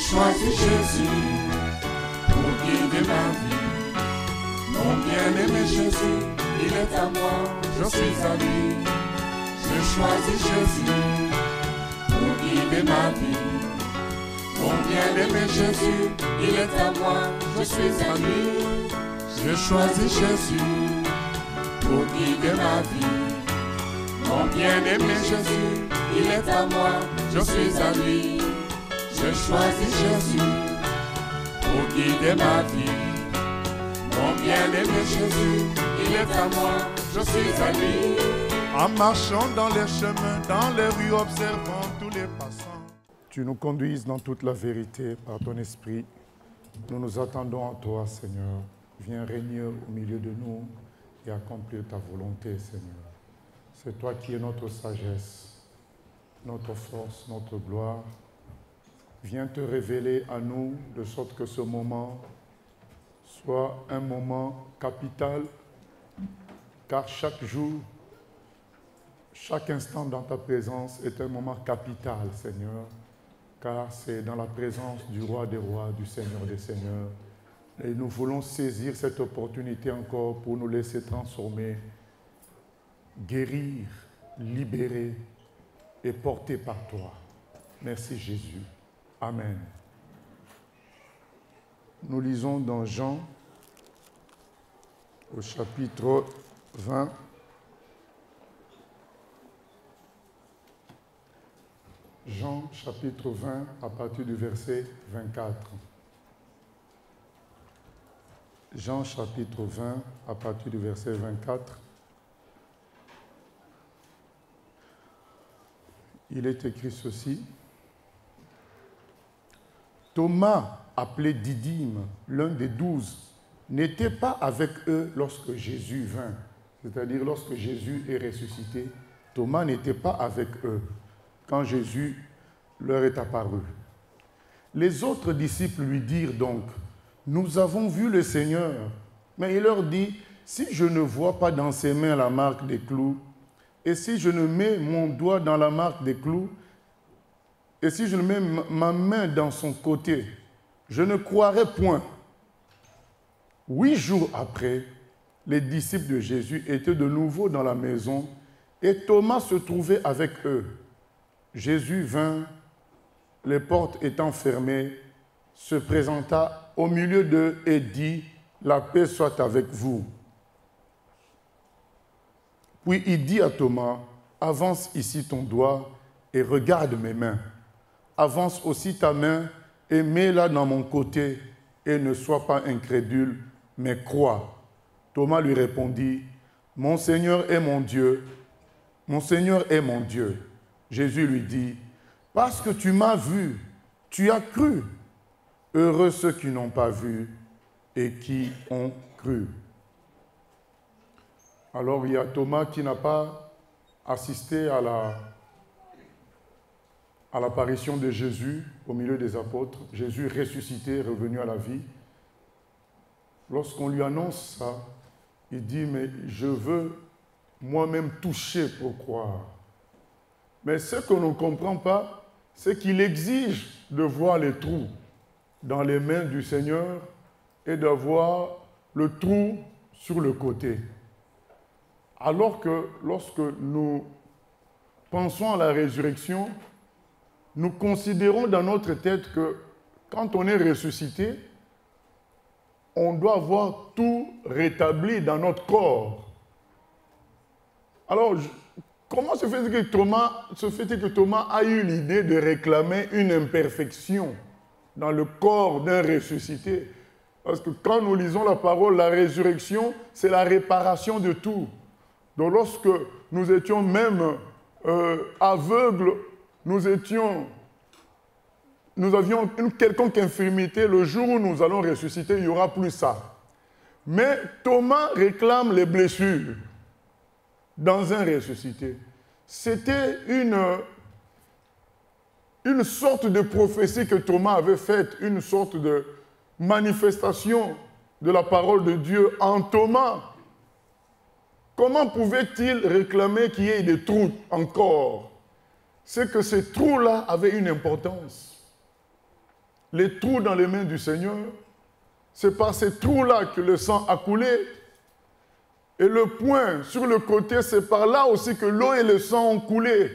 choisi Jésus pour guider ma vie. Mon bien-aimé Jésus, il est à moi, je suis à lui. J'ai choisi Jésus pour guider ma vie. Mon bien-aimé Jésus, il est à moi, je suis à lui. J'ai choisi Jésus pour guider ma vie. Mon bien-aimé Jésus, il est à moi, je suis à lui. J'ai choisi Jésus pour guider ma vie. Mon bien-aimé Jésus, il est à moi, je suis à lui. En marchant dans les chemins, dans les rues, observant tous les passants. Tu nous conduises dans toute la vérité par ton esprit. Nous nous attendons à toi, Seigneur. Viens régner au milieu de nous et accomplir ta volonté, Seigneur. C'est toi qui es notre sagesse, notre force, notre gloire. Viens te révéler à nous de sorte que ce moment soit un moment capital, car chaque jour, chaque instant dans ta présence est un moment capital, Seigneur, car c'est dans la présence du Roi des Rois, du Seigneur des Seigneurs. Et nous voulons saisir cette opportunité encore pour nous laisser transformer, guérir, libérer et porter par toi. Merci Jésus. Amen. Nous lisons dans Jean, au chapitre 20. Jean, chapitre 20, à partir du verset 24. Jean, chapitre 20, à partir du verset 24. Il est écrit ceci. Thomas, appelé Didyme, l'un des 12, n'était pas avec eux lorsque Jésus vint. C'est-à-dire lorsque Jésus est ressuscité, Thomas n'était pas avec eux quand Jésus leur est apparu. Les autres disciples lui dirent donc, « Nous avons vu le Seigneur. » Mais il leur dit, « Si je ne vois pas dans ses mains la marque des clous, et si je ne mets mon doigt dans la marque des clous, et si je ne mets ma main dans son côté, je ne croirai point. » 8 jours après, les disciples de Jésus étaient de nouveau dans la maison et Thomas se trouvait avec eux. Jésus vint, les portes étant fermées, se présenta au milieu d'eux et dit, « La paix soit avec vous. » Puis il dit à Thomas, « Avance ici ton doigt et regarde mes mains. Avance aussi ta main et mets-la dans mon côté et ne sois pas incrédule, mais crois. » Thomas lui répondit, « Mon Seigneur est mon Dieu. Mon Seigneur est mon Dieu. » Jésus lui dit, « Parce que tu m'as vu, tu as cru. Heureux ceux qui n'ont pas vu et qui ont cru. » Alors il y a Thomas qui n'a pas assisté à l'apparition de Jésus au milieu des apôtres. Jésus ressuscité, revenu à la vie. Lorsqu'on lui annonce ça, il dit, mais je veux moi-même toucher pour croire. Mais ce qu'on ne comprend pas, c'est qu'il exige de voir les trous dans les mains du Seigneur et d'avoir le trou sur le côté. Alors que lorsque nous pensons à la résurrection, nous considérons dans notre tête que quand on est ressuscité, on doit avoir tout rétabli dans notre corps. Alors, comment se fait-il que Thomas a eu l'idée de réclamer une imperfection dans le corps d'un ressuscité? Parce que quand nous lisons la parole, la résurrection, c'est la réparation de tout. Donc lorsque nous étions même aveugles, nous avions une quelconque infirmité, le jour où nous allons ressusciter, il n'y aura plus ça. Mais Thomas réclame les blessures dans un ressuscité. C'était une sorte de prophétie que Thomas avait faite, une sorte de manifestation de la parole de Dieu en Thomas. Comment pouvait-il réclamer qu'il y ait des trous encore? C'est que ces trous-là avaient une importance. les trous dans les mains du Seigneur, c'est par ces trous-là que le sang a coulé. Et le point sur le côté, c'est par là aussi que l'eau et le sang ont coulé.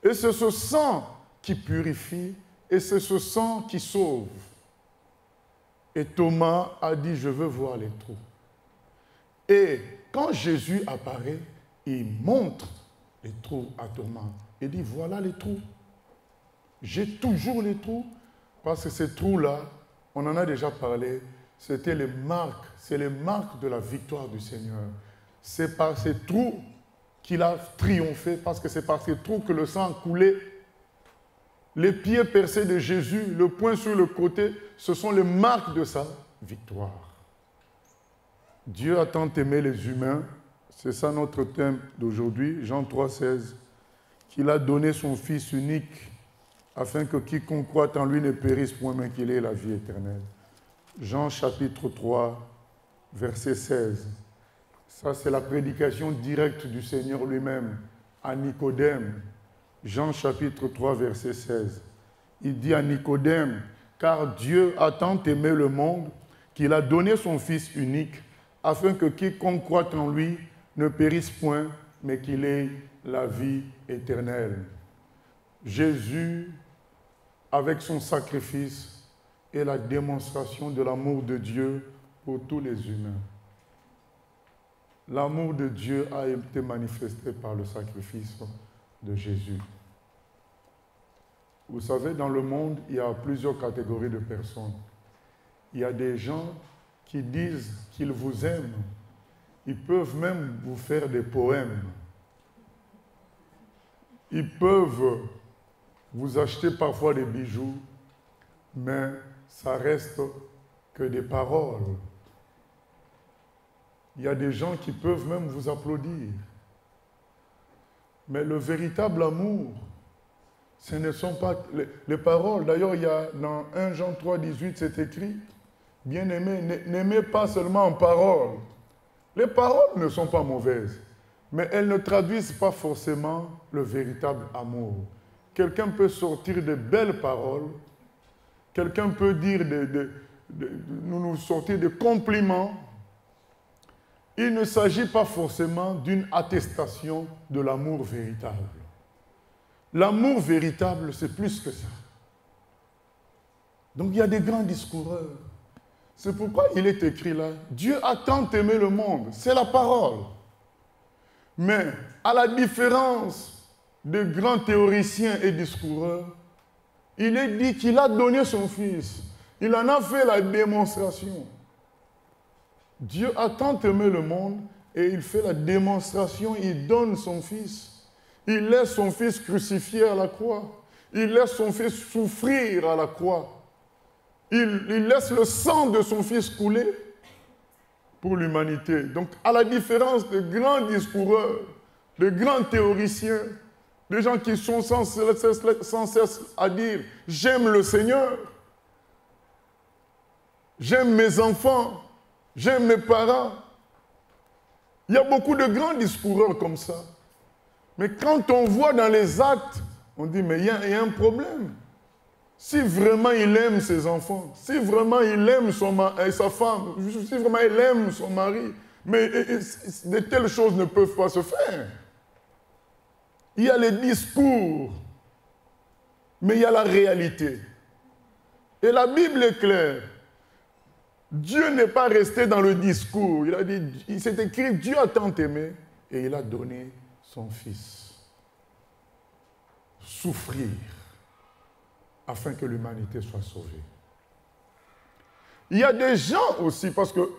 Et c'est ce sang qui purifie et c'est ce sang qui sauve. Et Thomas a dit, je veux voir les trous. Et quand Jésus apparaît, il montre les trous à Thomas. Il dit, voilà les trous. J'ai toujours les trous, parce que ces trous-là, on en a déjà parlé, c'était les marques, c'est les marques de la victoire du Seigneur. C'est par ces trous qu'il a triomphé, parce que c'est par ces trous que le sang a coulé. Les pieds percés de Jésus, le poing sur le côté, ce sont les marques de sa victoire. Dieu a tant aimé les humains, c'est ça notre thème d'aujourd'hui, Jean 3,16, qu'il a donné son Fils unique, afin que quiconque croit en lui ne périsse point, mais qu'il ait la vie éternelle. Jean chapitre 3, verset 16. Ça, c'est la prédication directe du Seigneur lui-même à Nicodème. Jean chapitre 3, verset 16. Il dit à Nicodème, « Car Dieu a tant aimé le monde qu'il a donné son Fils unique, afin que quiconque croit en lui ne périsse point, mais qu'il ait la vie éternelle. » Jésus, avec son sacrifice, est la démonstration de l'amour de Dieu pour tous les humains. L'amour de Dieu a été manifesté par le sacrifice de Jésus. Vous savez, dans le monde, il y a plusieurs catégories de personnes. Il y a des gens qui disent qu'ils vous aiment. Ils peuvent même vous faire des poèmes. Ils peuvent vous acheter parfois des bijoux, mais ça reste que des paroles. Il y a des gens qui peuvent même vous applaudir. Mais le véritable amour, ce ne sont pas les paroles. D'ailleurs, il y a dans 1 Jean 3, 18, c'est écrit, « Bien-aimés, n'aimez pas seulement en paroles. » Les paroles ne sont pas mauvaises, mais elles ne traduisent pas forcément le véritable amour. Quelqu'un peut sortir de belles paroles, quelqu'un peut dire nous sortir de compliments. Il ne s'agit pas forcément d'une attestation de l'amour véritable. L'amour véritable, c'est plus que ça. Donc il y a des grands discoureurs. C'est pourquoi il est écrit là, Dieu a tant aimé le monde, c'est la parole. Mais à la différence de grands théoriciens et discoureurs, il est dit qu'il a donné son Fils. Il en a fait la démonstration. Dieu a tant aimé le monde et il fait la démonstration, il donne son Fils. Il laisse son Fils crucifié à la croix. Il laisse son Fils souffrir à la croix. Il laisse le sang de son Fils couler pour l'humanité. Donc, à la différence de grands discoureurs, de grands théoriciens, des gens qui sont sans cesse à dire « J'aime le Seigneur, j'aime mes enfants, j'aime mes parents ». Il y a beaucoup de grands discoureurs comme ça. Mais quand on voit dans les actes, on dit « Mais il y a un problème ». Si vraiment il aime ses enfants, si vraiment il aime sa femme, si vraiment il aime son mari, mais de telles choses ne peuvent pas se faire. Il y a les discours, mais il y a la réalité. Et la Bible est claire. Dieu n'est pas resté dans le discours. Il a dit, il s'est écrit, Dieu a tant aimé et il a donné son Fils. Souffrir afin que l'humanité soit sauvée. Il y a des gens aussi, parce que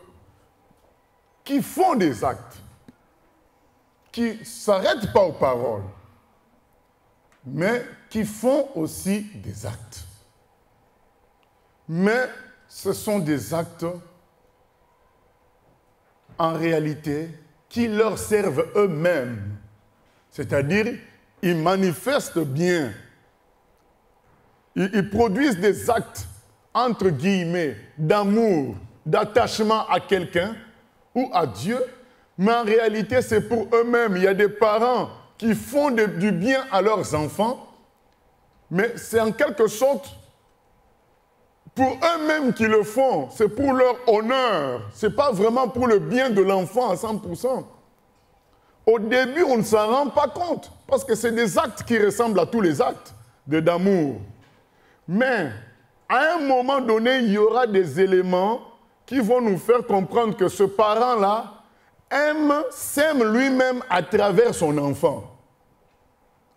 qui font des actes, qui ne s'arrêtent pas aux paroles, mais qui font aussi des actes. Mais ce sont des actes, en réalité, qui leur servent eux-mêmes. C'est-à-dire, ils manifestent bien, ils produisent des actes, entre guillemets, d'amour, d'attachement à quelqu'un ou à Dieu, mais en réalité, c'est pour eux-mêmes. Il y a des parents qui font du bien à leurs enfants, mais c'est en quelque sorte pour eux-mêmes qui le font, c'est pour leur honneur. Ce n'est pas vraiment pour le bien de l'enfant à 100%. Au début, on ne s'en rend pas compte, parce que c'est des actes qui ressemblent à tous les actes d'amour. Mais, à un moment donné, il y aura des éléments qui vont nous faire comprendre que ce parent-là s'aime lui-même à travers son enfant.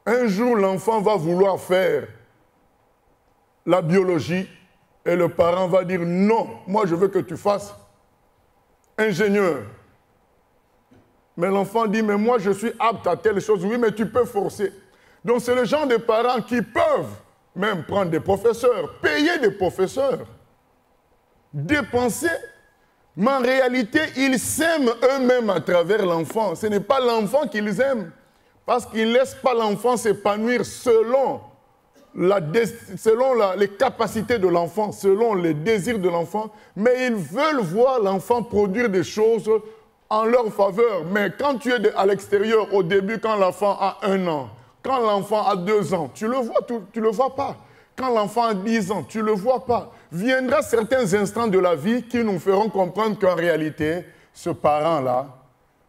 Un jour, l'enfant va vouloir faire la biologie et le parent va dire « Non, moi je veux que tu fasses ingénieur ». Mais l'enfant dit « Mais moi je suis apte à telle chose ». Oui, mais tu peux forcer. Donc c'est le genre de parents qui peuvent même prendre des professeurs, payer des professeurs, dépenser. Mais en réalité, ils s'aiment eux-mêmes à travers l'enfant. Ce n'est pas l'enfant qu'ils aiment, parce qu'ils ne laissent pas l'enfant s'épanouir selon les capacités de l'enfant, selon les désirs de l'enfant, mais ils veulent voir l'enfant produire des choses en leur faveur. Mais quand tu es à l'extérieur, au début, quand l'enfant a 1 an, quand l'enfant a 2 ans, tu le vois, tu le vois pas. Quand l'enfant a 10 ans, tu ne le vois pas. Viendra certains instants de la vie qui nous feront comprendre qu'en réalité, ce parent-là,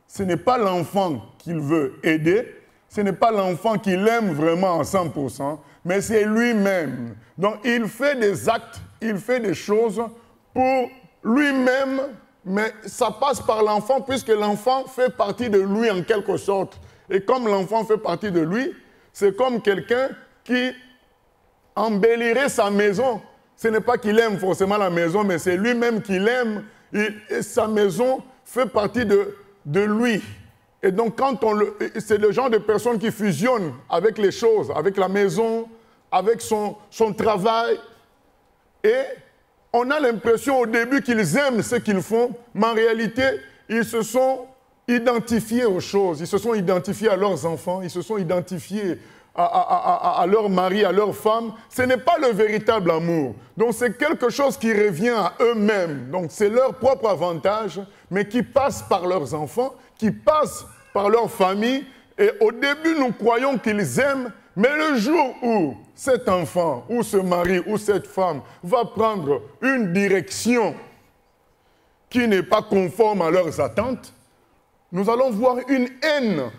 ce n'est pas l'enfant qu'il veut aider, ce n'est pas l'enfant qu'il aime vraiment à 100%, mais c'est lui-même. Donc il fait des actes, il fait des choses pour lui-même, mais ça passe par l'enfant puisque l'enfant fait partie de lui en quelque sorte. Et comme l'enfant fait partie de lui, c'est comme quelqu'un qui embellirait sa maison. Ce n'est pas qu'il aime forcément la maison, mais c'est lui-même qui l'aime. Et sa maison fait partie de lui. Et donc, c'est le genre de personne qui fusionne avec les choses, avec la maison, avec son travail. Et on a l'impression au début qu'ils aiment ce qu'ils font, mais en réalité, ils se sont identifiés aux choses, ils se sont identifiés à leurs enfants, ils se sont identifiés à leur mari, à leur femme. Ce n'est pas le véritable amour. Donc c'est quelque chose qui revient à eux-mêmes. Donc c'est leur propre avantage, mais qui passe par leurs enfants, qui passe par leur famille. Et au début, nous croyons qu'ils aiment, mais le jour où cet enfant, ou ce mari, ou cette femme va prendre une direction qui n'est pas conforme à leurs attentes, nous allons voir une haine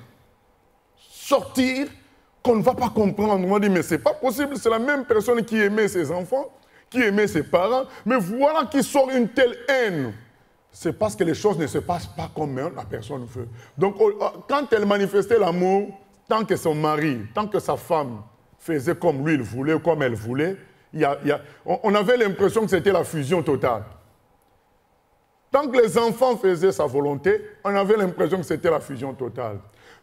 sortir qu'on ne va pas comprendre. On va dire, mais ce n'est pas possible, c'est la même personne qui aimait ses enfants, qui aimait ses parents, mais voilà qu'il sort une telle haine. C'est parce que les choses ne se passent pas comme la personne veut. Donc, quand elle manifestait l'amour, tant que son mari, tant que sa femme faisait comme lui il voulait, comme elle voulait, on avait l'impression que c'était la fusion totale. Tant que les enfants faisaient sa volonté, on avait l'impression que c'était la fusion totale.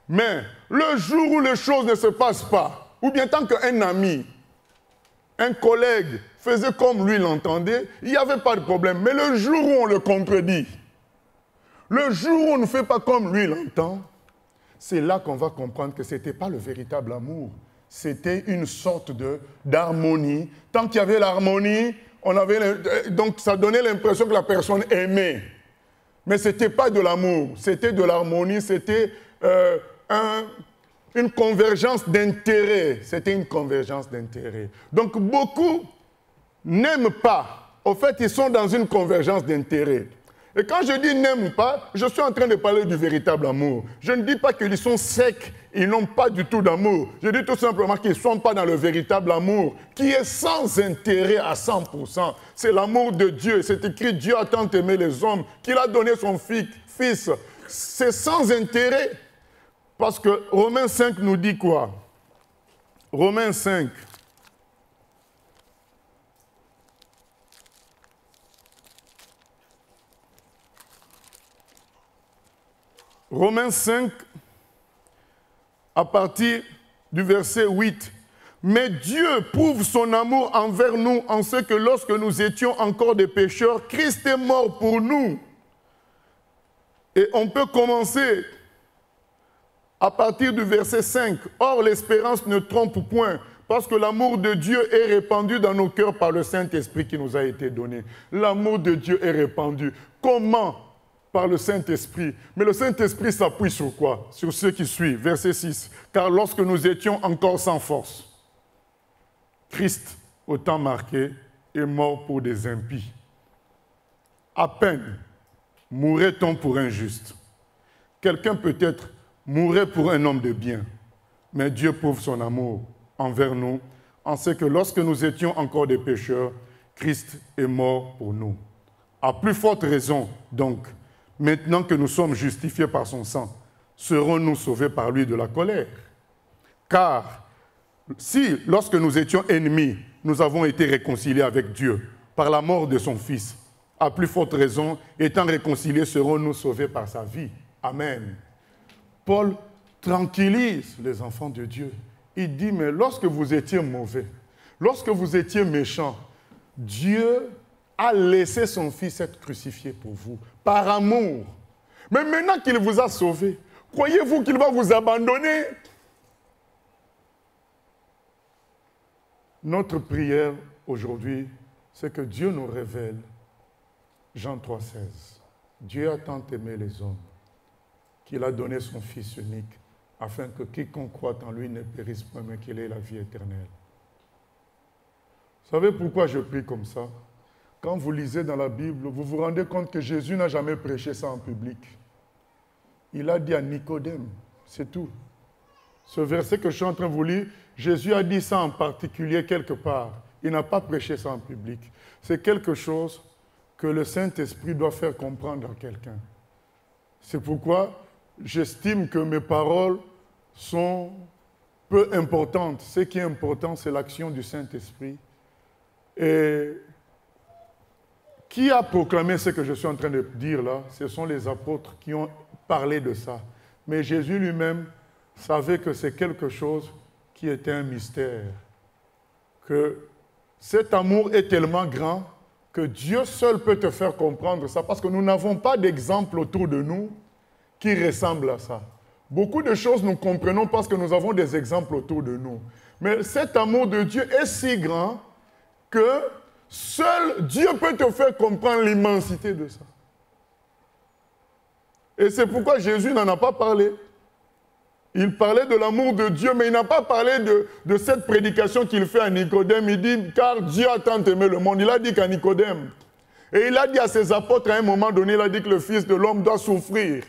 Mais le jour où les choses ne se passent pas, ou bien tant qu'un ami, un collègue faisait comme lui l'entendait, il n'y avait pas de problème. Mais le jour où on le contredit, le jour où on ne fait pas comme lui l'entend, c'est là qu'on va comprendre que ce n'était pas le véritable amour. C'était une sorte d'harmonie. Tant qu'il y avait l'harmonie, donc ça donnait l'impression que la personne aimait. Mais ce n'était pas de l'amour, c'était de l'harmonie, c'était une convergence d'intérêts. C'était une convergence d'intérêts. Donc beaucoup n'aiment pas. En fait, ils sont dans une convergence d'intérêts. Et quand je dis n'aiment pas, je suis en train de parler du véritable amour. Je ne dis pas qu'ils sont secs, ils n'ont pas du tout d'amour. Je dis tout simplement qu'ils ne sont pas dans le véritable amour, qui est sans intérêt à 100%. C'est l'amour de Dieu. C'est écrit, Dieu a tant aimé les hommes qu'il a donné son fils. C'est sans intérêt. Parce que Romains 5 nous dit quoi? Romains 5. Romains 5, à partir du verset 8. Mais Dieu prouve son amour envers nous en ce que lorsque nous étions encore des pécheurs, Christ est mort pour nous. Et on peut commencer à partir du verset 5. Or, l'espérance ne trompe point, parce que l'amour de Dieu est répandu dans nos cœurs par le Saint-Esprit qui nous a été donné. L'amour de Dieu est répandu. Comment? Par le Saint-Esprit. Mais le Saint-Esprit s'appuie sur quoi? Sur ce qui suit, verset 6. Car lorsque nous étions encore sans force, Christ, au temps marqué, est mort pour des impies. À peine mourrait-on pour un juste. Quelqu'un peut-être mourrait pour un homme de bien, mais Dieu prouve son amour envers nous en ce que lorsque nous étions encore des pécheurs, Christ est mort pour nous. À plus forte raison, donc, maintenant que nous sommes justifiés par son sang, serons-nous sauvés par lui de la colère? Car si, lorsque nous étions ennemis, nous avons été réconciliés avec Dieu par la mort de son Fils, à plus forte raison, étant réconciliés, serons-nous sauvés par sa vie. Amen. Paul tranquillise les enfants de Dieu. Il dit, mais lorsque vous étiez mauvais, lorsque vous étiez méchants, Dieu a laissé son Fils être crucifié pour vous, par amour. Mais maintenant qu'il vous a sauvés, croyez-vous qu'il va vous abandonner? Notre prière aujourd'hui, c'est que Dieu nous révèle Jean 3,16. Dieu a tant aimé les hommes qu'il a donné son Fils unique afin que quiconque croit en lui ne périsse point, mais qu'il ait la vie éternelle. Vous savez pourquoi je prie comme ça? Quand vous lisez dans la Bible, vous vous rendez compte que Jésus n'a jamais prêché ça en public. Il a dit à Nicodème, c'est tout. Ce verset que je suis en train de vous lire, Jésus a dit ça en particulier quelque part. Il n'a pas prêché ça en public. C'est quelque chose que le Saint-Esprit doit faire comprendre à quelqu'un. C'est pourquoi j'estime que mes paroles sont peu importantes. Ce qui est important, c'est l'action du Saint-Esprit. Et qui a proclamé ce que je suis en train de dire là? Ce sont les apôtres qui ont parlé de ça. Mais Jésus lui-même savait que c'est quelque chose qui était un mystère. Que cet amour est tellement grand que Dieu seul peut te faire comprendre ça, parce que nous n'avons pas d'exemple autour de nous qui ressemble à ça. Beaucoup de choses nous comprenons parce que nous avons des exemples autour de nous. Mais cet amour de Dieu est si grand que seul Dieu peut te faire comprendre l'immensité de ça. Et c'est pourquoi Jésus n'en a pas parlé. Il parlait de l'amour de Dieu, mais il n'a pas parlé de cette prédication qu'il fait à Nicodème. Il dit, car Dieu a tant aimé le monde. Il a dit qu'à Nicodème. Et il a dit à ses apôtres à un moment donné, il a dit que le Fils de l'homme doit souffrir.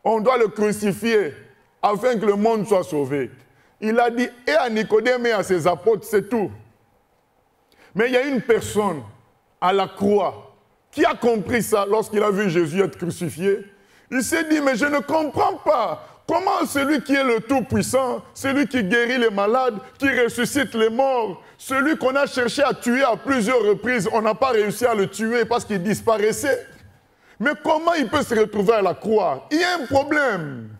On doit le crucifier afin que le monde soit sauvé. Il a dit, et à Nicodème et à ses apôtres, c'est tout. Mais il y a une personne à la croix qui a compris ça lorsqu'il a vu Jésus être crucifié. Il s'est dit, mais je ne comprends pas. Comment celui qui est le Tout-Puissant, celui qui guérit les malades, qui ressuscite les morts, celui qu'on a cherché à tuer à plusieurs reprises, on n'a pas réussi à le tuer parce qu'il disparaissait. Mais comment il peut se retrouver à la croix? Il y a un problème.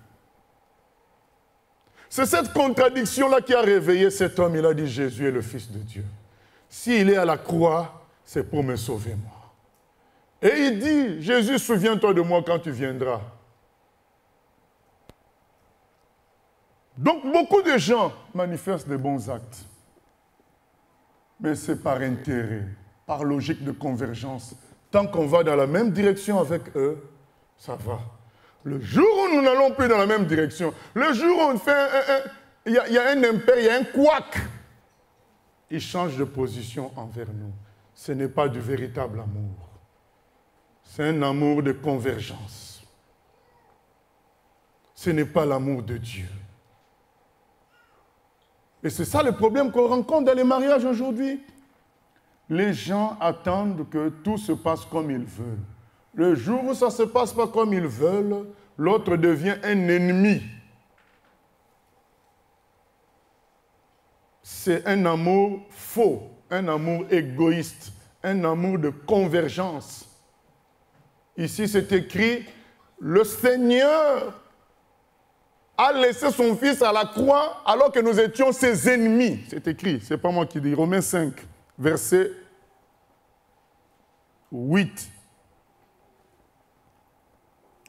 C'est cette contradiction-là qui a réveillé cet homme. Il a dit, Jésus est le Fils de Dieu. S'il est à la croix, c'est pour me sauver moi. Et il dit, Jésus, souviens-toi de moi quand tu viendras. Donc, beaucoup de gens manifestent de bons actes. Mais c'est par intérêt, par logique de convergence. Tant qu'on va dans la même direction avec eux, ça va. Le jour où nous n'allons plus dans la même direction, le jour où on fait il y a un impair, il y a un couac, ils changent de position envers nous. Ce n'est pas du véritable amour. C'est un amour de convergence. Ce n'est pas l'amour de Dieu. Et c'est ça le problème qu'on rencontre dans les mariages aujourd'hui. Les gens attendent que tout se passe comme ils veulent. Le jour où ça ne se passe pas comme ils veulent, l'autre devient un ennemi. C'est un amour faux, un amour égoïste, un amour de convergence. Ici, c'est écrit, le Seigneur a laissé son Fils à la croix alors que nous étions ses ennemis. C'est écrit, ce n'est pas moi qui dis, Romains 5, verset 8.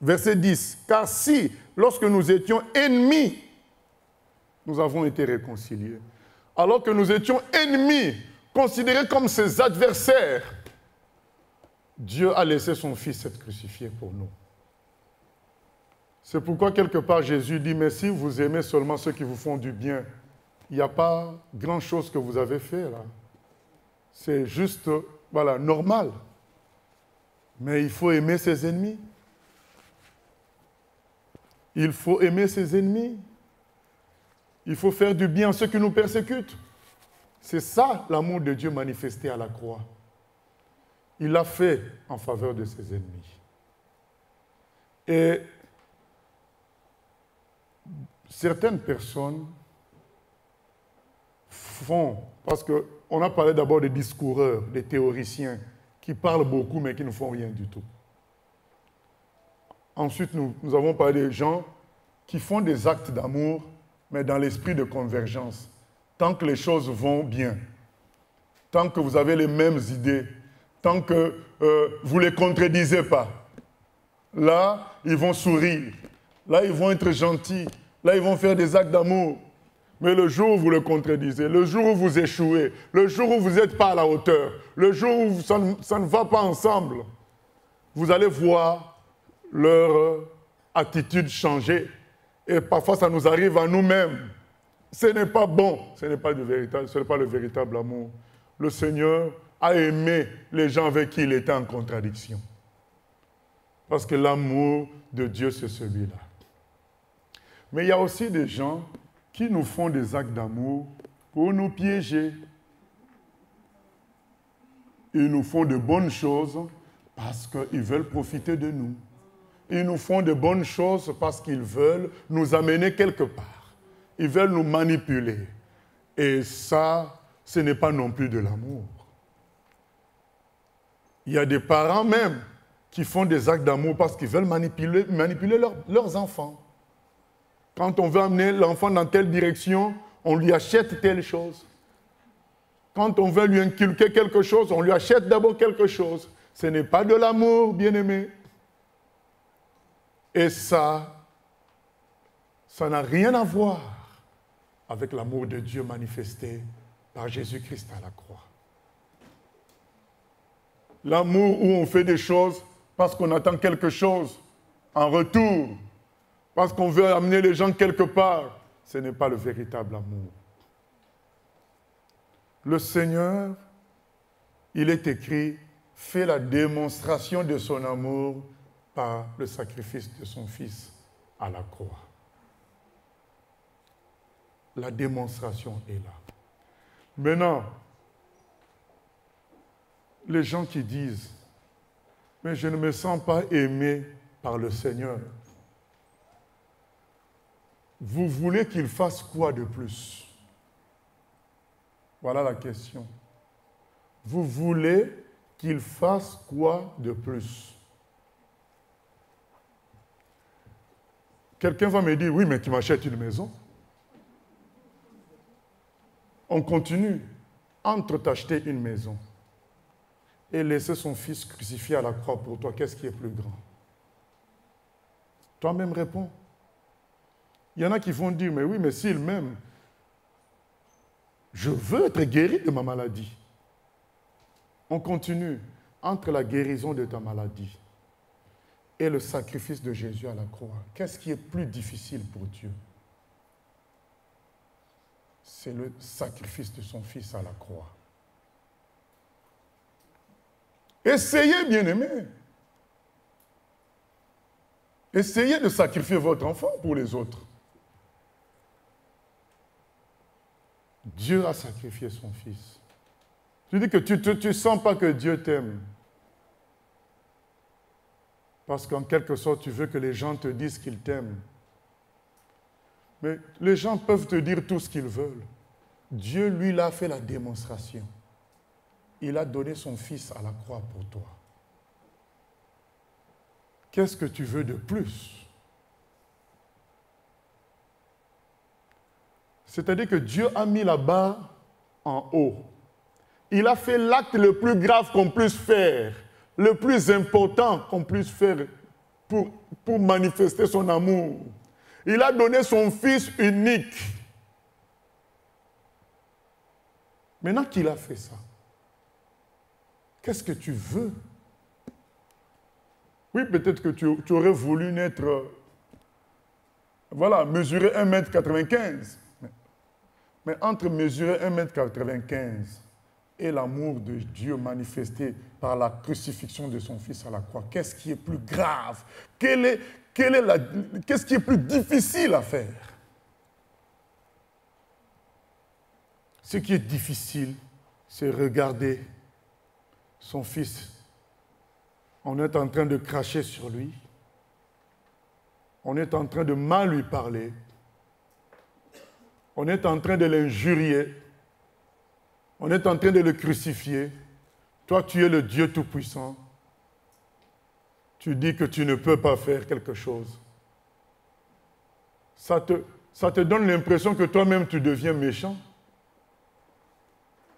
Verset 10. Car si, lorsque nous étions ennemis, nous avons été réconciliés. Alors que nous étions ennemis, considérés comme ses adversaires, Dieu a laissé son Fils être crucifié pour nous. C'est pourquoi quelque part Jésus dit, mais si vous aimez seulement ceux qui vous font du bien, il n'y a pas grand-chose que vous avez fait là. c'est juste, voilà, normal. Mais il faut aimer ses ennemis. Il faut aimer ses ennemis. Il faut faire du bien à ceux qui nous persécutent. C'est ça l'amour de Dieu manifesté à la croix. Il l'a fait en faveur de ses ennemis. Et certaines personnes font, parce qu'on a parlé d'abord des discoureurs, des théoriciens, qui parlent beaucoup mais qui ne font rien du tout. Ensuite, nous avons parlé des gens qui font des actes d'amour, mais dans l'esprit de convergence. Tant que les choses vont bien, tant que vous avez les mêmes idées, tant que vous ne les contredisez pas, là, ils vont sourire, là, ils vont être gentils, là, ils vont faire des actes d'amour. Mais le jour où vous le contredisez, le jour où vous échouez, le jour où vous n'êtes pas à la hauteur, le jour où ça ne va pas ensemble, vous allez voir leur attitude changer. Et parfois, ça nous arrive à nous-mêmes. Ce n'est pas bon, ce n'est pas le véritable amour. Le Seigneur a aimé les gens avec qui il était en contradiction. Parce que l'amour de Dieu, c'est celui-là. Mais il y a aussi des gens qui nous font des actes d'amour pour nous piéger. Ils nous font de bonnes choses parce qu'ils veulent profiter de nous. Ils nous font de bonnes choses parce qu'ils veulent nous amener quelque part. Ils veulent nous manipuler. Et ça, ce n'est pas non plus de l'amour. Il y a des parents même qui font des actes d'amour parce qu'ils veulent manipuler leurs enfants. Quand on veut amener l'enfant dans telle direction, on lui achète telle chose. Quand on veut lui inculquer quelque chose, on lui achète d'abord quelque chose. Ce n'est pas de l'amour, bien-aimé. Et ça n'a rien à voir avec l'amour de Dieu manifesté par Jésus-Christ à la croix. L'amour où on fait des choses parce qu'on attend quelque chose en retour, parce qu'on veut amener les gens quelque part, ce n'est pas le véritable amour. Le Seigneur, il est écrit, fait la démonstration de son amour par le sacrifice de son Fils à la croix. La démonstration est là. Maintenant, les gens qui disent, mais je ne me sens pas aimé par le Seigneur. Vous voulez qu'il fasse quoi de plus? Voilà la question. Vous voulez qu'il fasse quoi de plus? Quelqu'un va me dire, oui, mais tu m'achètes une maison. On continue. Entre t'acheter une maison et laisser son fils crucifié à la croix pour toi, qu'est-ce qui est plus grand? Toi-même réponds. Il y en a qui vont dire, mais oui, mais s'il m'aime, je veux être guéri de ma maladie. On continue. Entre la guérison de ta maladie et le sacrifice de Jésus à la croix, qu'est-ce qui est plus difficile pour Dieu? C'est le sacrifice de son Fils à la croix. Essayez, bien-aimés. Essayez de sacrifier votre enfant pour les autres. Dieu a sacrifié son Fils. Tu dis que tu ne sens pas que Dieu t'aime. Parce qu'en quelque sorte, tu veux que les gens te disent qu'ils t'aiment. Mais les gens peuvent te dire tout ce qu'ils veulent. Dieu, lui, l'a fait la démonstration. Il a donné son Fils à la croix pour toi. Qu'est-ce que tu veux de plus? C'est-à-dire que Dieu a mis la barre en haut. Il a fait l'acte le plus grave qu'on puisse faire, le plus important qu'on puisse faire pour manifester son amour. Il a donné son Fils unique. Maintenant qu'il a fait ça, qu'est-ce que tu veux? Oui, peut-être que tu aurais voulu naître, mesurer 1,95 m. Mais entre mesurer 1,95 m et l'amour de Dieu manifesté par la crucifixion de son Fils à la croix, qu'est-ce qui est plus grave? Qu'est-ce qui est plus difficile à faire? Ce qui est difficile, c'est regarder son Fils. On est en train de cracher sur lui. On est en train de mal lui parler. On est en train de l'injurier. On est en train de le crucifier. Toi, tu es le Dieu Tout-Puissant. Tu dis que tu ne peux pas faire quelque chose. Ça te donne l'impression que toi-même, tu deviens méchant.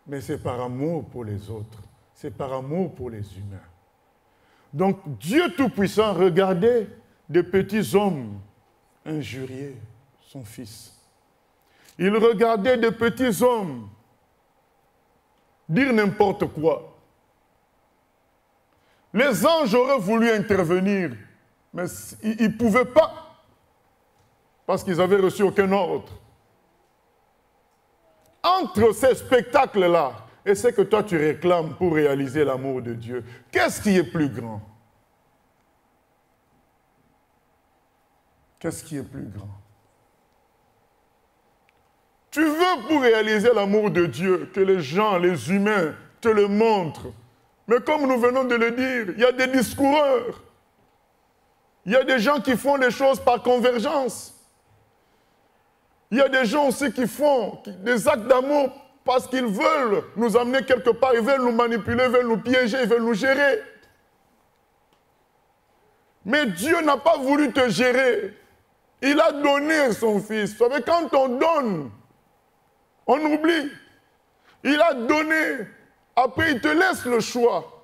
Mais c'est par amour pour les autres. C'est par amour pour les humains. Donc, Dieu Tout-Puissant regardait des petits hommes injurier son Fils. Il regardait des petits hommes dire n'importe quoi. Les anges auraient voulu intervenir, mais ils ne pouvaient pas, parce qu'ils n'avaient reçu aucun ordre. Entre ces spectacles-là et ce que toi tu réclames pour réaliser l'amour de Dieu, qu'est-ce qui est plus grand? Qu'est-ce qui est plus grand? Tu veux pour réaliser l'amour de Dieu que les gens, les humains te le montrent. Mais comme nous venons de le dire, il y a des discoureurs. Il y a des gens qui font les choses par convergence. Il y a des gens aussi qui font des actes d'amour parce qu'ils veulent nous amener quelque part, ils veulent nous manipuler, ils veulent nous piéger, ils veulent nous gérer. Mais Dieu n'a pas voulu te gérer. Il a donné son Fils. Vous savez, quand on donne, on oublie. Il a donné. Après, il te laisse le choix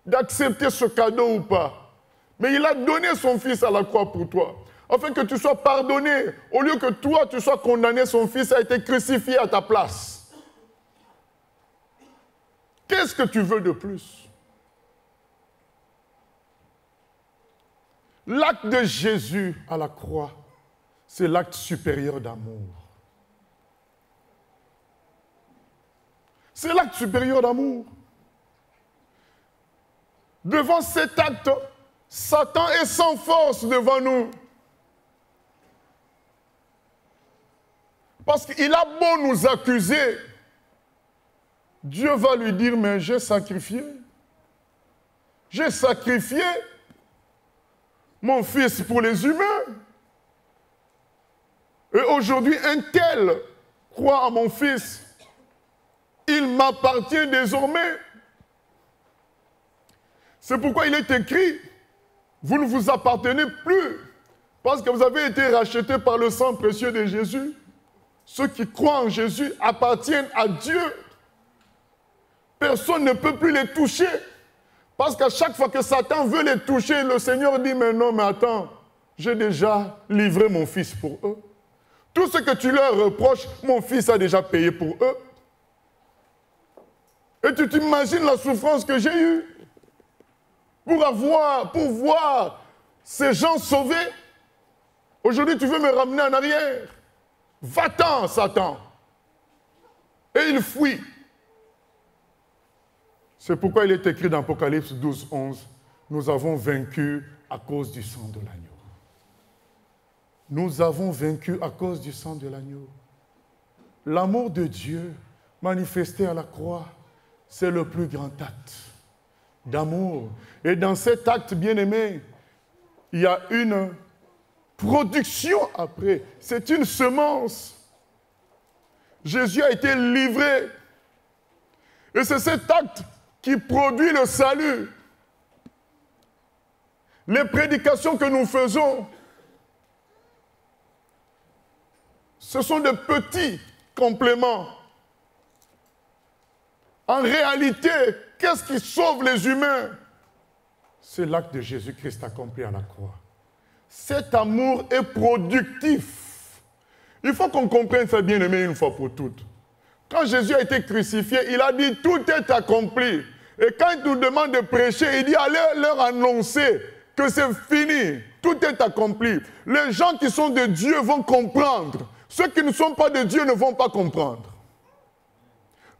d'accepter ce cadeau ou pas. Mais il a donné son Fils à la croix pour toi. Afin que tu sois pardonné. Au lieu que toi, tu sois condamné, son Fils a été crucifié à ta place. Qu'est-ce que tu veux de plus? L'acte de Jésus à la croix, c'est l'acte supérieur d'amour. C'est l'acte supérieur d'amour. Devant cet acte, Satan est sans force devant nous. Parce qu'il a beau nous accuser, Dieu va lui dire, mais j'ai sacrifié. J'ai sacrifié mon Fils pour les humains. Et aujourd'hui, un tel croit à mon Fils. Il m'appartient désormais. C'est pourquoi il est écrit, vous ne vous appartenez plus, parce que vous avez été rachetés par le sang précieux de Jésus. Ceux qui croient en Jésus appartiennent à Dieu. Personne ne peut plus les toucher. Parce qu'à chaque fois que Satan veut les toucher, le Seigneur dit, mais non, mais attends, j'ai déjà livré mon Fils pour eux. Tout ce que tu leur reproches, mon Fils a déjà payé pour eux. Et tu t'imagines la souffrance que j'ai eue pour voir ces gens sauvés. Aujourd'hui, tu veux me ramener en arrière. Va-t'en, Satan. Et il fuit. C'est pourquoi il est écrit dans Apocalypse 12, 11, nous avons vaincu à cause du sang de l'agneau. Nous avons vaincu à cause du sang de l'agneau. L'amour de Dieu manifesté à la croix, c'est le plus grand acte d'amour. Et dans cet acte, bien-aimé, il y a une production après. C'est une semence. Jésus a été livré. Et c'est cet acte qui produit le salut. Les prédications que nous faisons, ce sont de petits compléments. En réalité, qu'est-ce qui sauve les humains? C'est l'acte de Jésus-Christ accompli à la croix. Cet amour est productif. Il faut qu'on comprenne ça, bien-aimé, une fois pour toutes. Quand Jésus a été crucifié, il a dit « tout est accompli ». Et quand il nous demande de prêcher, il dit « allez leur annoncer que c'est fini, tout est accompli ». Les gens qui sont de Dieu vont comprendre. Ceux qui ne sont pas de Dieu ne vont pas comprendre.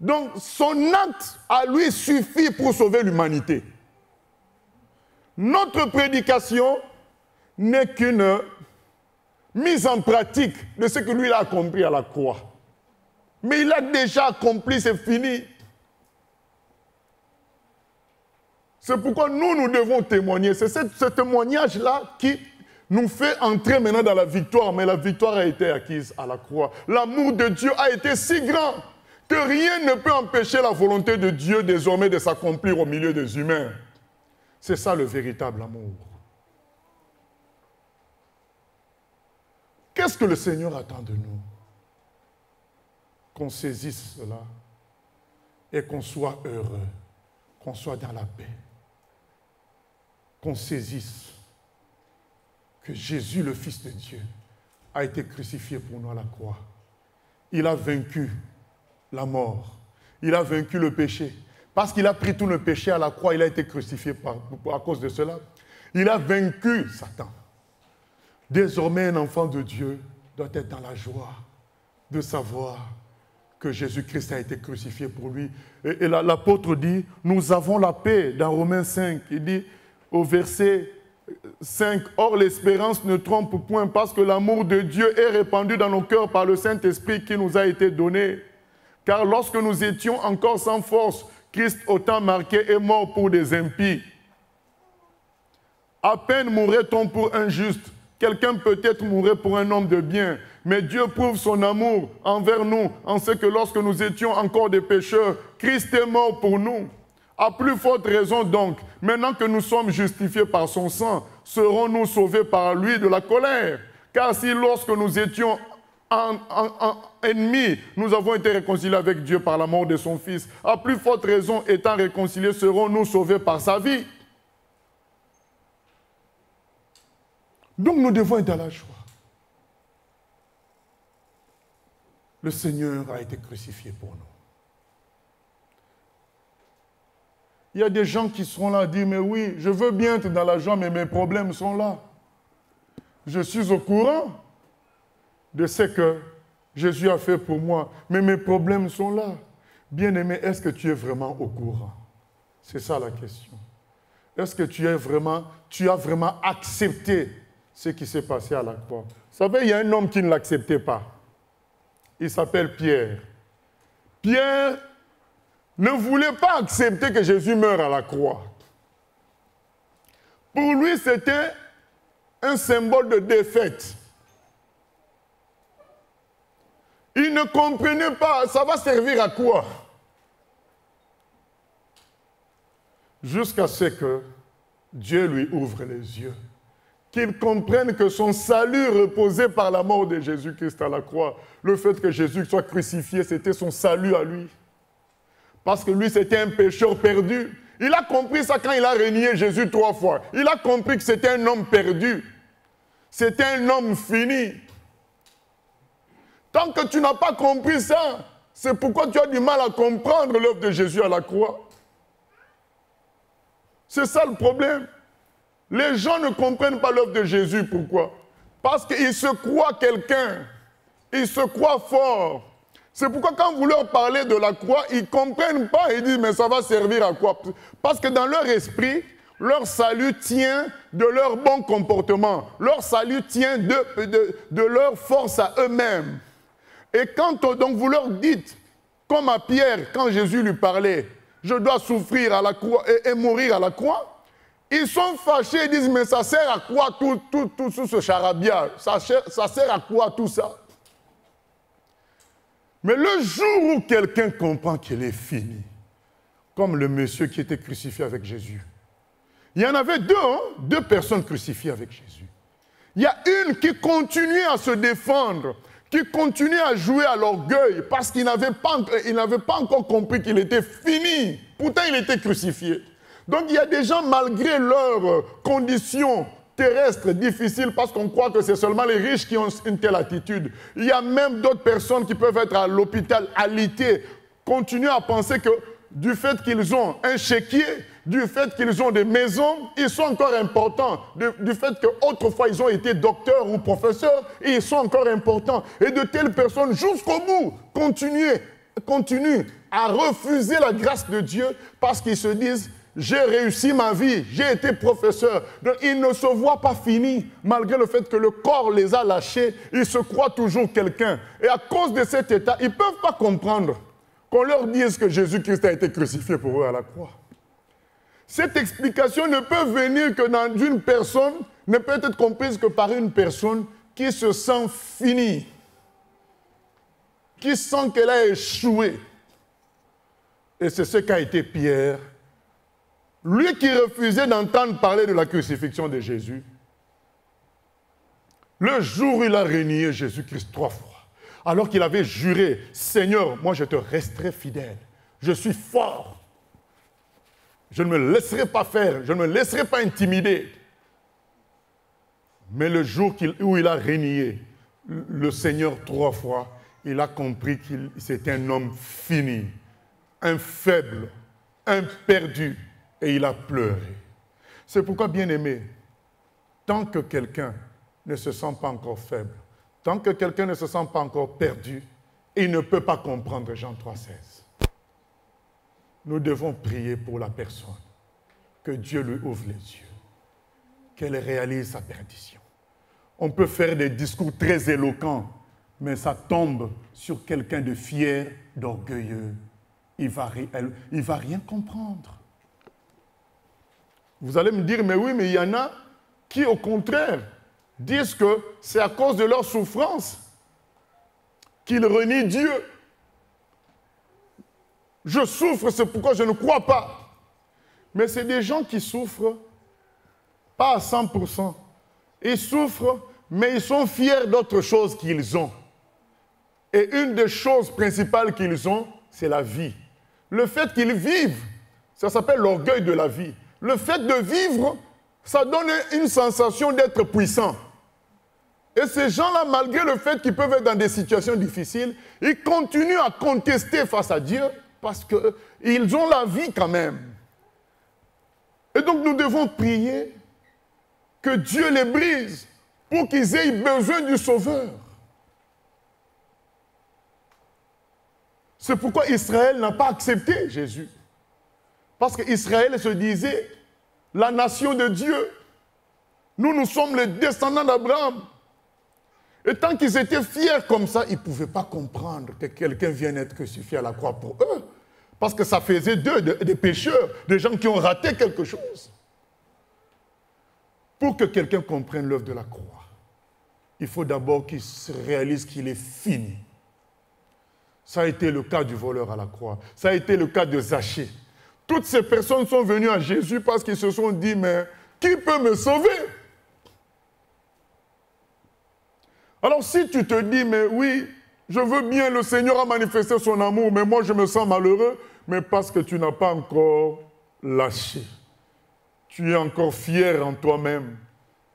Donc, son acte à lui suffit pour sauver l'humanité. Notre prédication n'est qu'une mise en pratique de ce que lui a accompli à la croix. Mais il a déjà accompli, c'est fini. C'est pourquoi nous devons témoigner. C'est ce témoignage-là qui nous fait entrer maintenant dans la victoire. Mais la victoire a été acquise à la croix. L'amour de Dieu a été si grand que rien ne peut empêcher la volonté de Dieu désormais de s'accomplir au milieu des humains. C'est ça le véritable amour. Qu'est-ce que le Seigneur attend de nous? Qu'on saisisse cela et qu'on soit heureux, qu'on soit dans la paix, qu'on saisisse que Jésus, le Fils de Dieu, a été crucifié pour nous à la croix. Il a vaincu la mort, il a vaincu le péché. Parce qu'il a pris tout le péché à la croix, il a été crucifié à cause de cela. Il a vaincu Satan. Désormais, un enfant de Dieu doit être dans la joie de savoir que Jésus-Christ a été crucifié pour lui. Et l'apôtre dit, nous avons la paix dans Romains 5. Il dit au verset 5, « Or l'espérance ne trompe point parce que l'amour de Dieu est répandu dans nos cœurs par le Saint-Esprit qui nous a été donné. Car lorsque nous étions encore sans force, Christ, au temps marqué, est mort pour des impies. À peine mourrait-on pour un juste. Quelqu'un peut-être mourrait pour un homme de bien. Mais Dieu prouve son amour envers nous en ce que lorsque nous étions encore des pécheurs, Christ est mort pour nous. À plus forte raison donc, maintenant que nous sommes justifiés par son sang, serons-nous sauvés par lui de la colère. Car si lorsque nous étions ennemis, nous avons été réconciliés avec Dieu par la mort de son Fils. À plus forte raison, étant réconciliés, serons-nous sauvés par sa vie. Donc nous devons être dans la joie. Le Seigneur a été crucifié pour nous. Il y a des gens qui seront là à dire, mais oui, je veux bien être dans la joie, mais mes problèmes sont là. Je suis au courant de ce que Jésus a fait pour moi, mais mes problèmes sont là. Bien-aimé, est-ce que tu es vraiment au courant? C'est ça la question. Est-ce que tu as vraiment accepté ce qui s'est passé à la croix? Vous savez, il y a un homme qui ne l'acceptait pas. Il s'appelle Pierre. Pierre ne voulait pas accepter que Jésus meure à la croix. Pour lui, c'était un symbole de défaite. Il ne comprenait pas, ça va servir à quoi? Jusqu'à ce que Dieu lui ouvre les yeux, qu'il comprenne que son salut reposait par la mort de Jésus-Christ à la croix. Le fait que Jésus soit crucifié, c'était son salut à lui. Parce que lui, c'était un pécheur perdu. Il a compris ça quand il a renié Jésus 3 fois. Il a compris que c'était un homme perdu. C'était un homme fini. Tant que tu n'as pas compris ça, c'est pourquoi tu as du mal à comprendre l'œuvre de Jésus à la croix. C'est ça le problème. Les gens ne comprennent pas l'œuvre de Jésus. Pourquoi? Parce qu'ils se croient quelqu'un. Ils se croient forts. C'est pourquoi quand vous leur parlez de la croix, ils ne comprennent pas. Ils disent, mais ça va servir à quoi? Parce que dans leur esprit, leur salut tient de leur bon comportement. Leur salut tient de leur force à eux-mêmes. Et quand donc vous leur dites, comme à Pierre, quand Jésus lui parlait, je dois souffrir à la croix et mourir à la croix, ils sont fâchés et disent, mais ça sert à quoi tout ce charabia? Ça sert à quoi tout ça? Mais le jour où quelqu'un comprend qu'il est fini, comme le monsieur qui était crucifié avec Jésus, il y en avait deux personnes crucifiées avec Jésus. Il y a une qui continuait à se défendre, qui continuait à jouer à l'orgueil parce qu'il n'avait pas encore compris qu'il était fini. Pourtant, il était crucifié. Donc, il y a des gens, malgré leurs conditions terrestres difficiles, parce qu'on croit que c'est seulement les riches qui ont une telle attitude. Il y a même d'autres personnes qui peuvent être à l'hôpital, alitées, continuer à penser que du fait qu'ils ont un chéquier, du fait qu'ils ont des maisons, ils sont encore importants. Du fait qu'autrefois ils ont été docteurs ou professeurs, ils sont encore importants. Et de telles personnes, jusqu'au bout, continuent à refuser la grâce de Dieu parce qu'ils se disent « j'ai réussi ma vie, j'ai été professeur ». Donc ils ne se voient pas finis, malgré le fait que le corps les a lâchés, ils se croient toujours quelqu'un. Et à cause de cet état, ils ne peuvent pas comprendre qu'on leur dise que Jésus-Christ a été crucifié pour eux à la croix. Cette explication ne peut venir que dans une personne, ne peut être comprise que par une personne qui se sent finie, qui sent qu'elle a échoué. Et c'est ce qu'a été Pierre. Lui qui refusait d'entendre parler de la crucifixion de Jésus, le jour où il a renié Jésus-Christ 3 fois, alors qu'il avait juré, « Seigneur, moi je te resterai fidèle, je suis fort, je ne me laisserai pas faire, je ne me laisserai pas intimider. » Mais le jour où il a renié le Seigneur 3 fois, il a compris qu'il c'était un homme fini, un faible, un perdu, et il a pleuré. C'est pourquoi, bien-aimé, tant que quelqu'un ne se sent pas encore faible, tant que quelqu'un ne se sent pas encore perdu, il ne peut pas comprendre Jean 3,16. Nous devons prier pour la personne, que Dieu lui ouvre les yeux, qu'elle réalise sa perdition. On peut faire des discours très éloquents, mais ça tombe sur quelqu'un de fier, d'orgueilleux. Il ne va rien comprendre. Vous allez me dire, mais oui, mais il y en a qui, au contraire, disent que c'est à cause de leur souffrance qu'ils renient Dieu. Je souffre, c'est pourquoi je ne crois pas. Mais c'est des gens qui souffrent, pas à 100%. Ils souffrent, mais ils sont fiers d'autres choses qu'ils ont. Et une des choses principales qu'ils ont, c'est la vie. Le fait qu'ils vivent, ça s'appelle l'orgueil de la vie. Le fait de vivre, ça donne une sensation d'être puissant. Et ces gens-là, malgré le fait qu'ils peuvent être dans des situations difficiles, ils continuent à contester face à Dieu parce qu'ils ont la vie quand même. Et donc nous devons prier que Dieu les brise pour qu'ils aient besoin du Sauveur. C'est pourquoi Israël n'a pas accepté Jésus. Parce qu'Israël se disait, la nation de Dieu, nous sommes les descendants d'Abraham. Et tant qu'ils étaient fiers comme ça, ils ne pouvaient pas comprendre que quelqu'un vienne être crucifié à la croix pour eux. Parce que ça faisait d'eux des pécheurs, des gens qui ont raté quelque chose. Pour que quelqu'un comprenne l'œuvre de la croix, il faut d'abord qu'il se réalise qu'il est fini. Ça a été le cas du voleur à la croix. Ça a été le cas de Zachée. Toutes ces personnes sont venues à Jésus parce qu'ils se sont dit, mais qui peut me sauver? Alors si tu te dis, mais oui, je veux bien, le Seigneur a manifesté son amour, mais moi je me sens malheureux, mais parce que tu n'as pas encore lâché. Tu es encore fier en toi-même.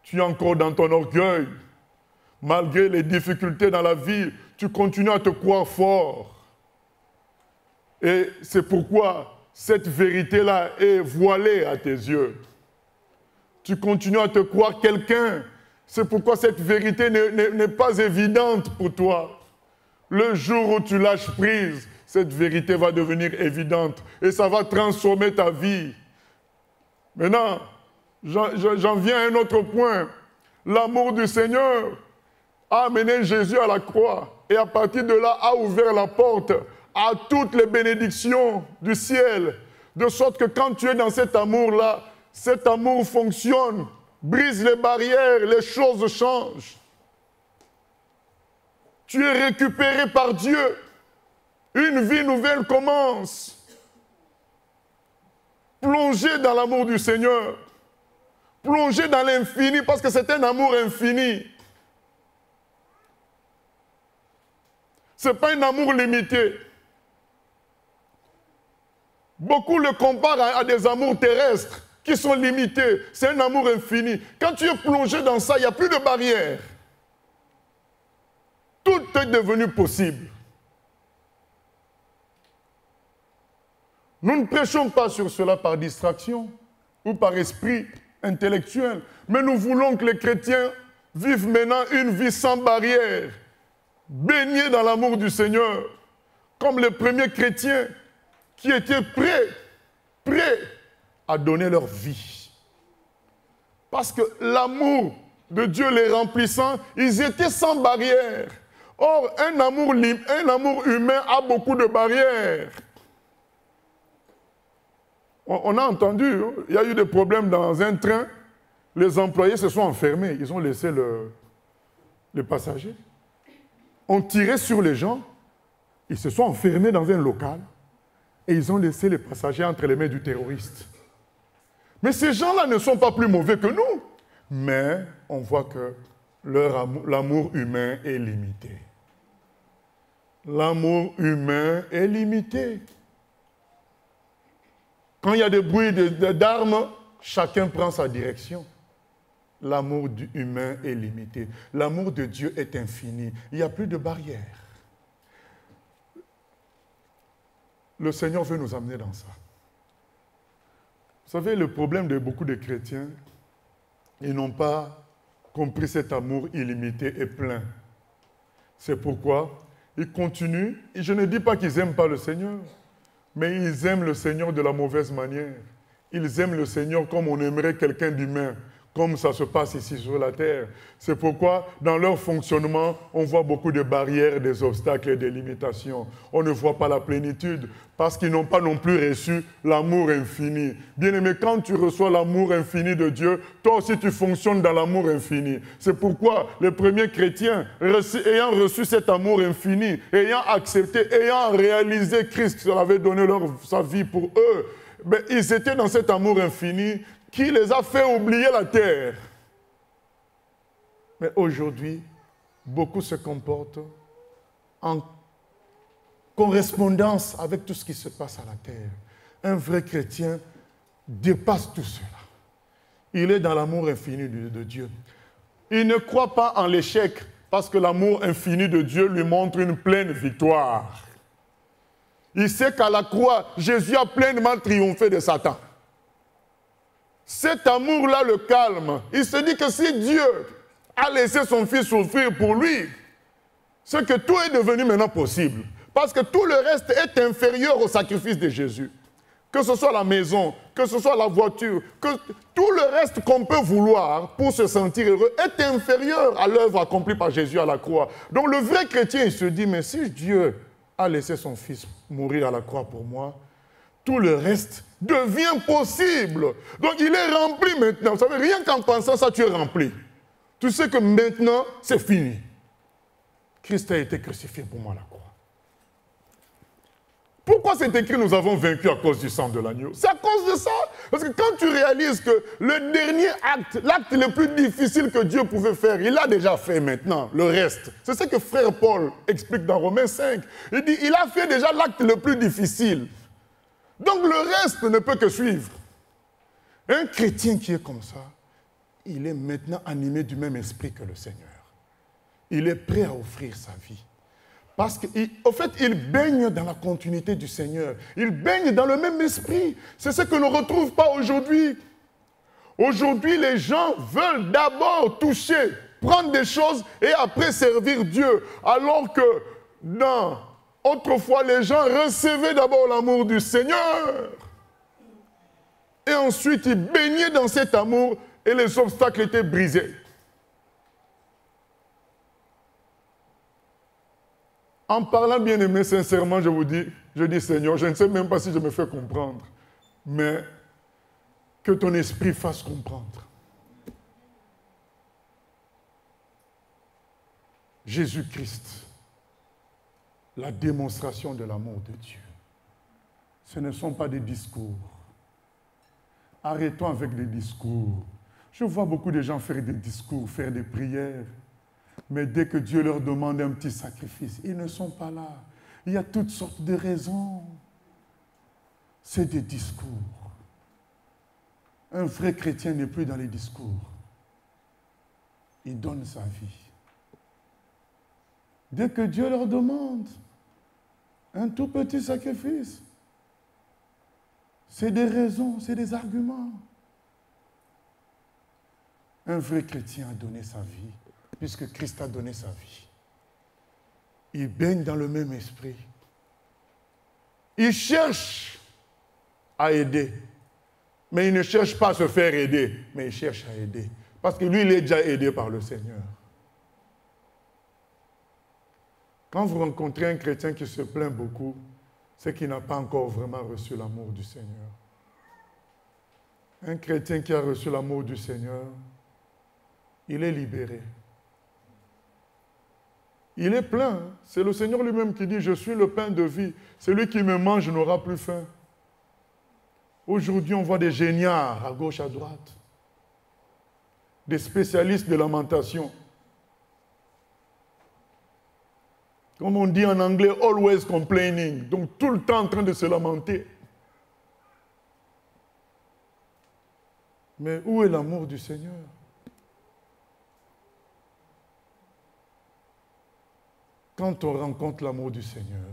Tu es encore dans ton orgueil. Malgré les difficultés dans la vie, tu continues à te croire fort. Et c'est pourquoi cette vérité-là est voilée à tes yeux. Tu continues à te croire quelqu'un. C'est pourquoi cette vérité n'est pas évidente pour toi. Le jour où tu lâches prise, cette vérité va devenir évidente et ça va transformer ta vie. Maintenant, j'en viens à un autre point. L'amour du Seigneur a amené Jésus à la croix et à partir de là a ouvert la porte à toutes les bénédictions du ciel. De sorte que quand tu es dans cet amour-là, cet amour fonctionne, brise les barrières, les choses changent. Tu es récupéré par Dieu. Une vie nouvelle commence. Plongez dans l'amour du Seigneur. Plongez dans l'infini parce que c'est un amour infini. Ce n'est pas un amour limité. Beaucoup le comparent à des amours terrestres qui sont limités. C'est un amour infini. Quand tu es plongé dans ça, il n'y a plus de barrières. Tout est devenu possible. Nous ne prêchons pas sur cela par distraction ou par esprit intellectuel, mais nous voulons que les chrétiens vivent maintenant une vie sans barrière, baignés dans l'amour du Seigneur, comme les premiers chrétiens qui étaient prêts à donner leur vie. Parce que l'amour de Dieu les remplissant, ils étaient sans barrière. Or, un amour humain a beaucoup de barrières. On a entendu, il y a eu des problèmes dans un train. Les employés se sont enfermés. Ils ont laissé les passagers. On tirait sur les gens. Ils se sont enfermés dans un local. Et ils ont laissé les passagers entre les mains du terroriste. Mais ces gens-là ne sont pas plus mauvais que nous. Mais on voit que l'amour humain est limité. L'amour humain est limité. Quand il y a des bruits d'armes, chacun prend sa direction. L'amour humain est limité. L'amour de Dieu est infini. Il n'y a plus de barrières. Le Seigneur veut nous amener dans ça. Vous savez, le problème de beaucoup de chrétiens, ils n'ont pas compris cet amour illimité et plein. C'est pourquoi ils continuent. Et je ne dis pas qu'ils n'aiment pas le Seigneur, mais ils aiment le Seigneur de la mauvaise manière. Ils aiment le Seigneur comme on aimerait quelqu'un d'humain, comme ça se passe ici sur la terre. C'est pourquoi, dans leur fonctionnement, on voit beaucoup de barrières, des obstacles et des limitations. On ne voit pas la plénitude, parce qu'ils n'ont pas non plus reçu l'amour infini. Bien-aimé, quand tu reçois l'amour infini de Dieu, toi aussi tu fonctionnes dans l'amour infini. C'est pourquoi les premiers chrétiens, ayant reçu cet amour infini, ayant accepté, ayant réalisé Christ avait donné sa vie pour eux, mais ils étaient dans cet amour infini qui les a fait oublier la terre. Mais aujourd'hui, beaucoup se comportent en correspondance avec tout ce qui se passe à la terre. Un vrai chrétien dépasse tout cela. Il est dans l'amour infini de Dieu. Il ne croit pas en l'échec parce que l'amour infini de Dieu lui montre une pleine victoire. Il sait qu'à la croix, Jésus a pleinement triomphé de Satan. Cet amour-là le calme. Il se dit que si Dieu a laissé son fils souffrir pour lui, c'est que tout est devenu maintenant possible. Parce que tout le reste est inférieur au sacrifice de Jésus. Que ce soit la maison, que ce soit la voiture, que tout le reste qu'on peut vouloir pour se sentir heureux est inférieur à l'œuvre accomplie par Jésus à la croix. Donc le vrai chrétien, il se dit, mais si Dieu a laissé son fils mourir à la croix pour moi, tout le reste devient possible. Donc il est rempli maintenant. Vous savez, rien qu'en pensant ça, tu es rempli. Tu sais que maintenant, c'est fini. Christ a été crucifié pour moi à la croix. Pourquoi c'est écrit nous avons vaincu à cause du sang de l'agneau? C'est à cause de ça. Parce que quand tu réalises que le dernier acte, l'acte le plus difficile que Dieu pouvait faire, il l'a déjà fait maintenant, le reste. C'est ce que frère Paul explique dans Romains 5. Il dit, il a fait déjà l'acte le plus difficile. Donc le reste ne peut que suivre. Un chrétien qui est comme ça, il est maintenant animé du même esprit que le Seigneur. Il est prêt à offrir sa vie. Parce qu'en fait, il baigne dans la continuité du Seigneur. Il baigne dans le même esprit. C'est ce que l'on ne retrouve pas aujourd'hui. Aujourd'hui, les gens veulent d'abord toucher, prendre des choses et après servir Dieu. Alors que autrefois, les gens recevaient d'abord l'amour du Seigneur. Et ensuite, ils baignaient dans cet amour et les obstacles étaient brisés. En parlant bien aimé, sincèrement, je dis Seigneur, je ne sais même pas si je me fais comprendre, mais que ton esprit fasse comprendre. Jésus-Christ, la démonstration de l'amour de Dieu. Ce ne sont pas des discours. Arrêtons avec des discours. Je vois beaucoup de gens faire des discours, faire des prières. Mais dès que Dieu leur demande un petit sacrifice, ils ne sont pas là. Il y a toutes sortes de raisons. C'est des discours. Un vrai chrétien n'est plus dans les discours. Il donne sa vie. Dès que Dieu leur demande un tout petit sacrifice, c'est des raisons, c'est des arguments. Un vrai chrétien a donné sa vie, puisque Christ a donné sa vie. Il baigne dans le même esprit. Il cherche à aider. Mais il ne cherche pas à se faire aider, mais il cherche à aider. Parce que lui, il est déjà aidé par le Seigneur. Quand vous rencontrez un chrétien qui se plaint beaucoup, c'est qu'il n'a pas encore vraiment reçu l'amour du Seigneur. Un chrétien qui a reçu l'amour du Seigneur, il est libéré. Il est plein. Hein? C'est le Seigneur lui-même qui dit, je suis le pain de vie. Celui qui me mange n'aura plus faim. Aujourd'hui, on voit des géniards à gauche, à droite. Des spécialistes de lamentation. Comme on dit en anglais, always complaining. Donc tout le temps en train de se lamenter. Mais où est l'amour du Seigneur? Quand on rencontre l'amour du Seigneur,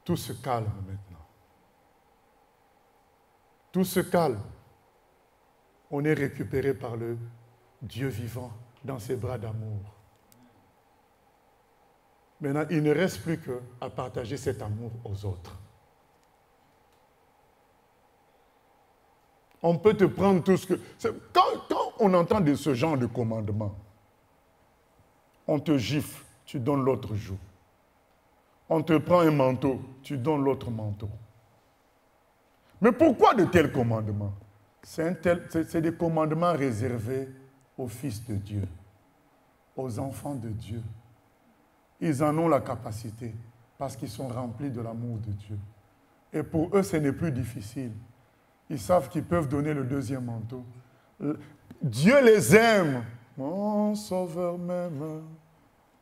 tout se calme maintenant. Tout se calme. On est récupéré par le Dieu vivant dans ses bras d'amour. Maintenant, il ne reste plus qu'à partager cet amour aux autres. On peut te prendre tout ce que... Quand on entend de ce genre de commandement, on te gifle, tu donnes l'autre joue. On te prend un manteau, tu donnes l'autre manteau. Mais pourquoi de tels commandements? C'est des commandements réservés aux fils de Dieu, aux enfants de Dieu. Ils en ont la capacité parce qu'ils sont remplis de l'amour de Dieu. Et pour eux, ce n'est plus difficile. Ils savent qu'ils peuvent donner le deuxième manteau. Dieu les aime. Mon Sauveur m'aime.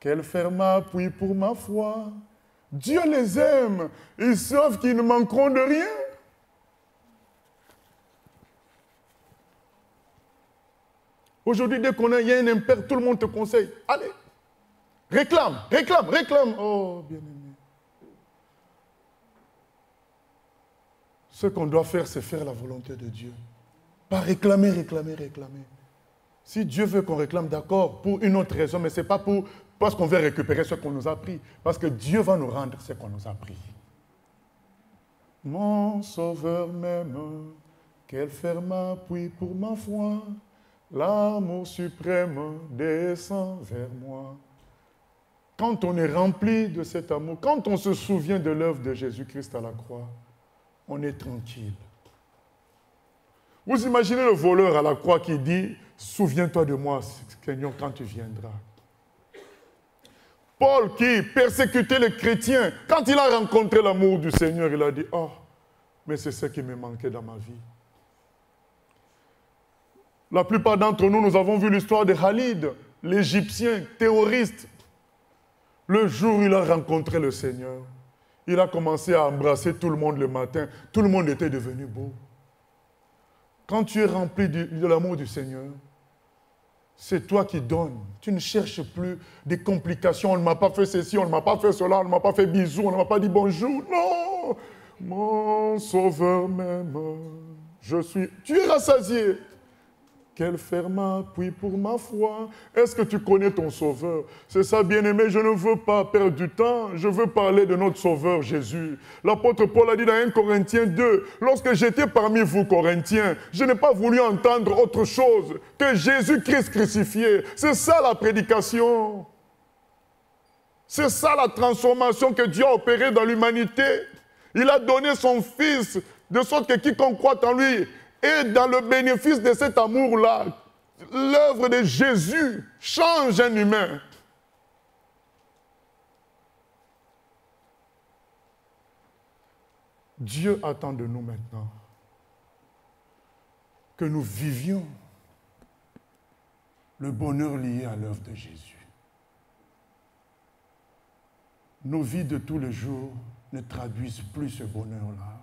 Quel ferme appui pour ma foi. Dieu les aime. Ils savent qu'ils ne manqueront de rien. Aujourd'hui, dès qu'on a, il y a un impair, tout le monde te conseille. Allez, réclame, réclame, réclame. Oh, bien-aimé. Ce qu'on doit faire, c'est faire la volonté de Dieu. Pas réclamer, réclamer, réclamer. Si Dieu veut qu'on réclame, d'accord, pour une autre raison, mais ce n'est pas parce qu'on veut récupérer ce qu'on nous a pris. Parce que Dieu va nous rendre ce qu'on nous a pris. Mon Sauveur m'aime, quel ferme appui pour ma foi. L'amour suprême descend vers moi. Quand on est rempli de cet amour, quand on se souvient de l'œuvre de Jésus-Christ à la croix, on est tranquille. Vous imaginez le voleur à la croix qui dit « Souviens-toi de moi, Seigneur, quand tu viendras. » Paul qui persécutait les chrétiens, quand il a rencontré l'amour du Seigneur, il a dit « Oh, mais c'est ce qui me manquait dans ma vie. » La plupart d'entre nous, nous avons vu l'histoire de Khalid, l'Égyptien terroriste. Le jour où il a rencontré le Seigneur, il a commencé à embrasser tout le monde le matin. Tout le monde était devenu beau. Quand tu es rempli de l'amour du Seigneur, c'est toi qui donnes. Tu ne cherches plus des complications. On ne m'a pas fait ceci, on ne m'a pas fait cela, on ne m'a pas fait bisous, on ne m'a pas dit bonjour. Non! Mon Sauveur m'aime. Tu es rassasié. Quel ferme appui pour ma foi. Est-ce que tu connais ton Sauveur? C'est ça, bien-aimé, je ne veux pas perdre du temps. Je veux parler de notre Sauveur Jésus. L'apôtre Paul a dit dans 1 Corinthiens 2, lorsque j'étais parmi vous, Corinthiens, je n'ai pas voulu entendre autre chose que Jésus-Christ crucifié. C'est ça la prédication. C'est ça la transformation que Dieu a opérée dans l'humanité. Il a donné son Fils, de sorte que quiconque croit en lui, et dans le bénéfice de cet amour-là, l'œuvre de Jésus change un humain. Dieu attend de nous maintenant que nous vivions le bonheur lié à l'œuvre de Jésus. Nos vies de tous les jours ne traduisent plus ce bonheur-là.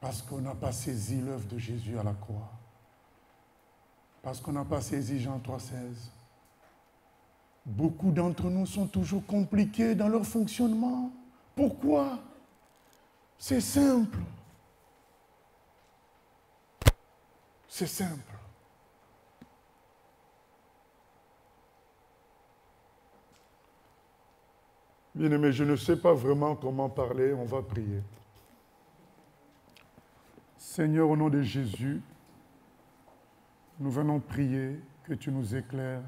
Parce qu'on n'a pas saisi l'œuvre de Jésus à la croix. Parce qu'on n'a pas saisi Jean 3,16. Beaucoup d'entre nous sont toujours compliqués dans leur fonctionnement. Pourquoi? C'est simple. C'est simple. Bien-aimé, je ne sais pas vraiment comment parler, on va prier. Seigneur, au nom de Jésus, nous venons prier que tu nous éclaires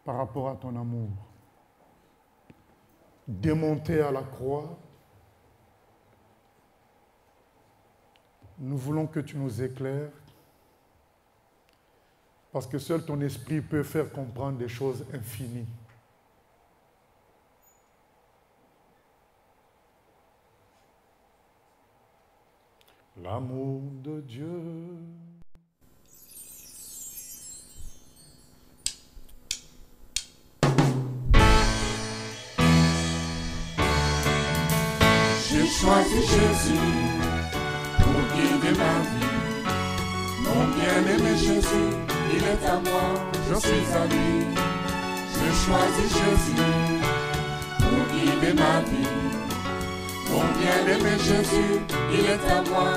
par rapport à ton amour. Démonté à la croix, nous voulons que tu nous éclaires parce que seul ton esprit peut faire comprendre des choses infinies. L'amour de Dieu. J'ai choisi Jésus pour guider ma vie. Mon bien-aimé Jésus, il est à moi, je suis à lui. J'ai choisi Jésus pour guider ma vie. Mon bien-aimé Jésus, il est à moi.